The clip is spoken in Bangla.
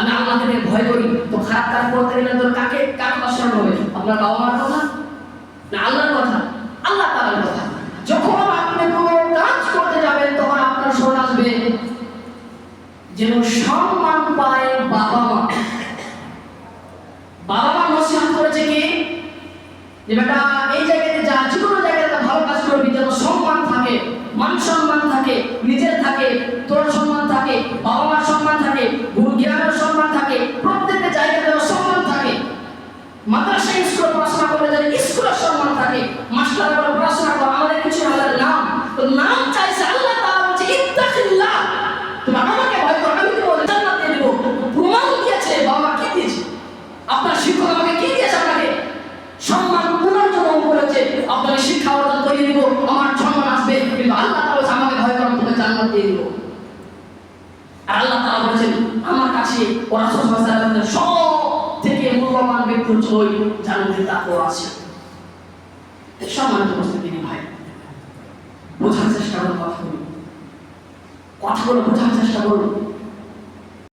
আমি আল্লাহকে নিয়ে ভয় করি, তো খারাপ কাজ করতে গেলে তোর কাকে অনুসরণ হবে? আপনার বাবা মার কথা না আল্লাহর কথা? আল্লাহ তাআলার কথা। যখন আপনি কোনো কাজ করতে যাবেন তখন আপনার স্মরণ আসবে যেন সম্মান পায় বাবা মা। বাবা মা নসিহত করেছে কি যে বেটা এই জায়গাতে যা, যে কোনো জায়গাতে ভালো কাজ করবি যেন সম্মান থাকে, মান সম্মান থাকে, নিজের থাকে, তোর সম্মান থাকে, বাবা মার সম্মান থাকে, গুরু জ্ঞানের সম্মান থাকে, প্রত্যেকটা জায়গাতে যেন সম্মান থাকে। মাদ্রাসা স্কুলে পড়াশোনা করলে যেন স্কুলের সম্মান থাকে, মাস্টাররা পড়াশোনা করে আমাদের কিছু আমাদের নাম, তো নাম চাইছে আল্লাহ তাআলা বলছে ইত্তাকিল্লাহ, তুমি আমাকে ভয় করো, আমি তোমাকে জান্নাত দিয়ে দেব। প্রমাণ দিয়েছে বাবা কি দিয়েছে, আপনার শিক্ষক আমাকে কি দিয়েছে, আপনাকে সম্মান পুনর জন্য বলেছে আপনাকে শিক্ষা অর্জন করিয়ে দিব, আমার সম্মান আসবে, কিন্তু আল্লাহ তাআলা বলছে আমাকে ভয় করো, তোমাকে জান্নাত দিয়ে দিব। আর আল্লাহ তাআলা বলেছেন আমার কাছে ওরা রাসূল সাল্লাল্লাহু আলাইহি ওয়াসাল্লামের সব থেকে মূল্যবান ব্যক্তি হচ্ছে ওই জান্নাতে তাকওয়া আছে। সম্মানিত উপস্থিতি ভাই, বোঝার চেষ্টা করুন, কথাগুলো বোঝার চেষ্টা করুন।